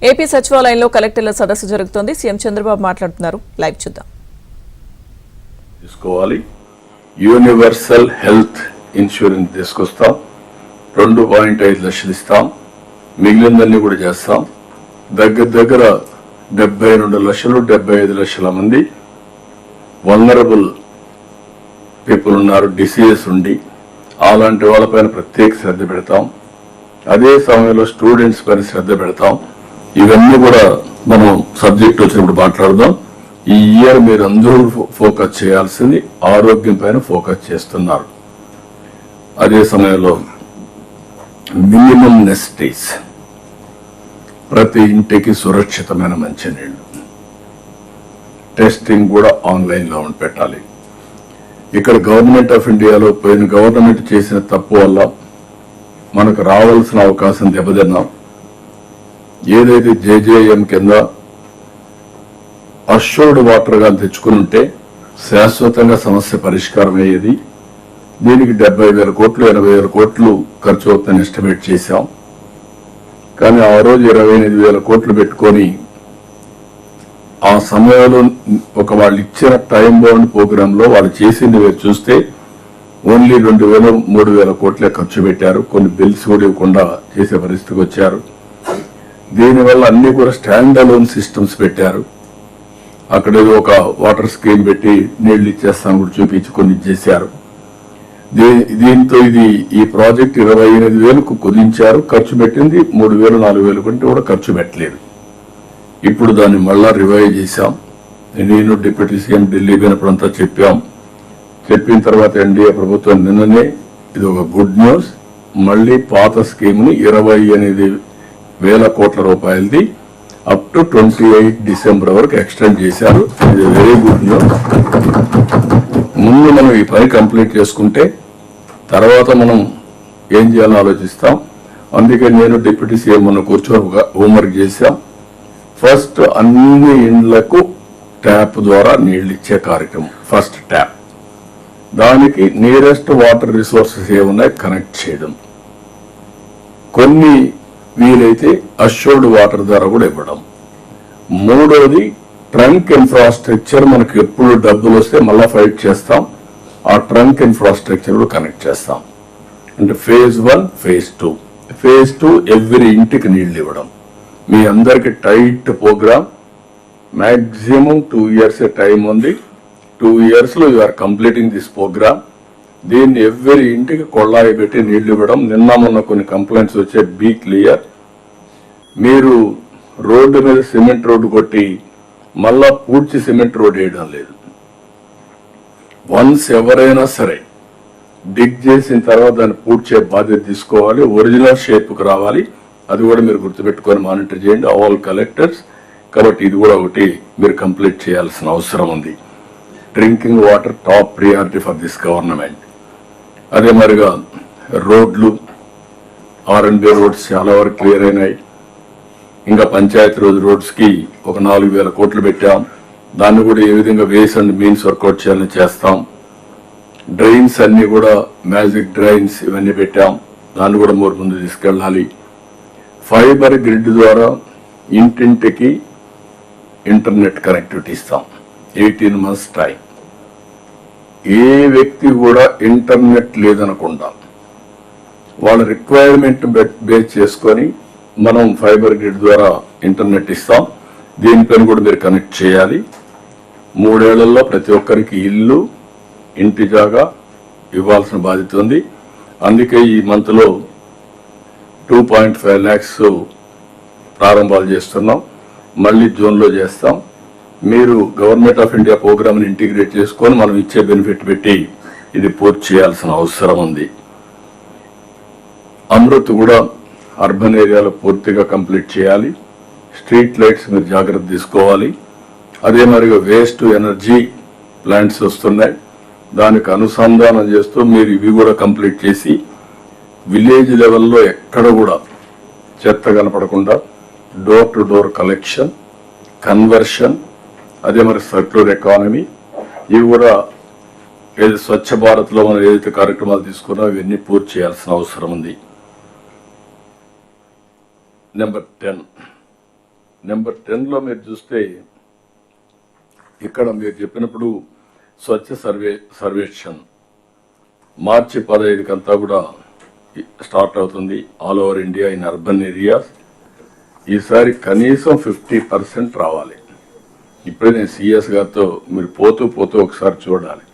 AP సచివాలయంలో కలెక్టర్ల సదస్సు జరుగుతోంది. సీఎం చంద్రబాబు మాట్లాడుతున్నారు. లైవ్ చూద్దాం. తీసుకోవాలి. యూనివర్సల్ హెల్త్ ఇన్సూరెన్స్ తీసుకొస్తాం. 2.5 లక్షలు ఇస్తాం. మిగిలిందన్నీ కూడా చేస్తాం. దగ్గర 72 లక్షలు 75 లక్షల మంది వల్నరబుల్ పీపుల్ ఉన్నారు, డిసీజెస్ ఉండి. అలాంటి వాళ్ళపైన ప్రత్యేక శ్రద్ధ పెడతాం. అదే సమయంలో స్టూడెంట్స్ పైన శ్రద్ధ పెడతాం. ఇవన్నీ కూడా మనం సబ్జెక్ట్ వచ్చినప్పుడు మాట్లాడదాం. ఈ ఇయర్ మీరు అందరూ ఫోకస్ చేయాల్సింది ఆరోగ్యం పైన ఫోకస్ చేస్తున్నారు. అదే సమయంలో మినిమం నెసిటీస్, ప్రతి ఇంటికి సురక్షితమైన మంచినీళ్లు, టెస్టింగ్ కూడా ఆన్లైన్ లో పెట్టాలి. ఇక్కడ గవర్నమెంట్ ఆఫ్ ఇండియాలో పోయిన గవర్నమెంట్ చేసిన తప్పు వల్ల మనకు రావాల్సిన అవకాశం దెబ్బతిన్నాం. ఏదైతే జేజేఎం కింద అష్యూర్డ్ వాటర్ గా తెచ్చుకుని ఉంటే శాశ్వతంగా సమస్య పరిష్కారం అయ్యేది. దీనికి 70,000 కోట్లు 80,000 కోట్లు ఖర్చు అవుతుందని ఎస్టిమేట్ చేశాం. కానీ ఆ రోజు 28,000 కోట్లు పెట్టుకొని ఆ సమయంలో వాళ్ళు ఇచ్చిన టైం బౌండ్ ప్రోగ్రామ్ లో వాళ్ళు చేసింది మీరు చూస్తే ఓన్లీ 2,000-3,000 కోట్లే ఖర్చు పెట్టారు. కొన్ని బిల్స్ కూడా ఇవ్వకుండా చేసే పరిస్థితికి వచ్చారు. దీనివల్ల అన్ని కూడా స్టాండ్ అలోన్ సిస్టమ్స్ పెట్టారు. అక్కడ ఒక వాటర్ స్కీమ్ పెట్టి నీళ్లు ఇచ్చేస్తాం కూడా చూపించి కొన్ని చేశారు. దీంతో ఈ ప్రాజెక్ట్ 28,000కు కుదించారు. ఖర్చు పెట్టింది 3,000-4,000 కంటే కూడా ఖర్చు పెట్టలేదు. ఇప్పుడు దాన్ని మళ్ళా రివైవ్ చేశాం. నేను డిప్యూటీ సీఎం ఢిల్లీ పోయినప్పుడంతా చెప్పిన తర్వాత ఎన్డీఏ ప్రభుత్వం నిన్ననే ఇది ఒక గుడ్ న్యూస్, మళ్ళీ పాత స్కీమ్ ని 28,000 కోట్ల రూపాయలది అప్ టు 28 డిసెంబర్ వరకు ఎక్స్టెండ్ చేశారు. ఇది వెరీ గుడ్ న్యూస్. ముందు మనం ఈ పని కంప్లీట్ చేసుకుంటే తర్వాత మనం ఏం చేయాలో ఆలోచిస్తాం. అందుకే నేను డిప్యూటీ సీఎం మొన్న కూర్చొని హోంవర్క్ చేశాం. ఫస్ట్ అన్ని ఇండ్లకు ట్యాప్ ద్వారా నీళ్లు ఇచ్చే కార్యక్రమం, ఫస్ట్ ట్యాప్. దానికి నియరెస్ట్ వాటర్ రిసోర్సెస్ ఏమున్నాయి కనెక్ట్ చేయడం, కొన్ని వీలైతే అష్యూర్డ్ వాటర్ ద్వారా కూడా ఇవ్వడం. మూడోది ట్రంక్ ఇన్ఫ్రాస్ట్రక్చర్. మనకు ఎప్పుడు డబ్బులు వస్తే మళ్ళా ఫైట్ చేస్తాం. ఆ ట్రంక్ ఇన్ఫ్రాస్ట్రక్చర్ కూడా కనెక్ట్ చేస్తాం. అంటే ఫేజ్ 1, ఫేజ్ 2. ఫేజ్ 2 ఎవ్రీ ఇంటికి నీళ్లు ఇవ్వడం. మీ అందరికి tight program. Maximum 2 years time ఉంది. 2 years లో you are completing this program. దీన్ని ఎవ్రీ ఇంటికి కొళ్ళాయి పెట్టి నీళ్లు ఇవ్వడం. నిన్న మొన్న కొన్ని కంప్లైంట్స్ వచ్చే బీ క్లియర్. మీరు రోడ్డు మీద సిమెంట్ రోడ్డు కొట్టి మళ్ళా పూడ్చి సిమెంట్ రోడ్ వేయడం లేదు. వన్స్ ఎవరైనా సరే డిగ్ చేసిన తర్వాత దాన్ని పూడ్చే బాధ్యత తీసుకోవాలి. ఒరిజినల్ షేప్కు రావాలి. అది కూడా మీరు గుర్తుపెట్టుకొని మానిటర్ చేయండి, ఆల్ కలెక్టర్స్. కాబట్టి ఇది కూడా ఒకటి మీరు కంప్లీట్ చేయాల్సిన అవసరం ఉంది. Drinking water tap priority for this government. అదే మరిగా రోడ్లు, R&B రోడ్స్ చాలా వరకు క్లియర్ అయినాయి. ఇంకా పంచాయతీ రోడ్స్ కి ఒక 4,000 కోట్లు పెట్టాం. దాన్ని కూడా ఏ విధంగా వేస్ అండ్ మీన్స్ వర్కౌట్ చేయాలని చేస్తాం. డ్రైన్స్ అన్ని కూడా మ్యాజిక్ డ్రైన్స్ ఇవన్నీ పెట్టాం. దాన్ని కూడా ముందు తీసుకెళ్ళాలి. ఫైబర్ గ్రిడ్ ద్వారా ఇంటింటికి ఇంటర్నెట్ కనెక్టివిటీ ఇస్తాం. 18 months టైం. ఏ వ్యక్తి కూడా ఇంటర్నెట్ లేదనకుండా వాళ్ళ రిక్వైర్మెంట్ బేస్ చేసుకొని మనం ఫైబర్ గ్రిడ్ ద్వారా ఇంటర్నెట్ ఇస్తాం. దీనిపైన కూడా మీరు కనెక్ట్ చేయాలి. 3 ఏళ్లలో ప్రతి ఒక్కరికి ఇల్లు, ఇంటి జాగా ఇవ్వాల్సిన బాధ్యత ఉంది. అందుకే ఈ మంత్ లో 2.5 lakhs ప్రారంభాలు చేస్తున్నాం. మళ్ళీ జూన్ లో చేస్తాం. మీరు గవర్నమెంట్ ఆఫ్ ఇండియా ప్రోగ్రామ్ ని ఇంటిగ్రేట్ చేసుకొని మనం ఇచ్చే బెనిఫిట్ పెట్టి ఇది పూర్తి చేయాల్సిన అవసరం ఉంది. అమృత్ కూడా అర్బన్ ఏరియాలో పూర్తిగా కంప్లీట్ చేయాలి. స్ట్రీట్ లైట్స్ మీరు జాగ్రత్త తీసుకోవాలి. అదే మరిగా వేస్ట్ ఎనర్జీ ప్లాంట్స్ వస్తున్నాయి. దానికి అనుసంధానం చేస్తూ మీరు ఇవి కూడా కంప్లీట్ చేసి విలేజ్ లెవెల్లో ఎక్కడ కూడా చెత్త కనపడకుండా door to door collection, conversion, అదే మరి సర్క్యులర్ ఎకానమీ, ఇవి కూడా ఏది స్వచ్ఛ భారత్ లో మనం ఏదైతే కార్యక్రమాలు తీసుకున్నా ఇవన్నీ పూర్తి చేయాల్సిన అవసరం ఉంది. నెంబర్ 10 నెంబర్ 10లో మీరు చూస్తే ఇక్కడ మీరు చెప్పినప్పుడు స్వచ్ఛ సర్వేక్షణ్ మార్చి 15 కంతా కూడా స్టార్ట్ అవుతుంది all over India in urban areas. ఈసారి కనీసం 50% రావాలి. ఇప్పుడే నేను సిఎస్ గారితో మీరు పోతూ ఒకసారి చూడాలి.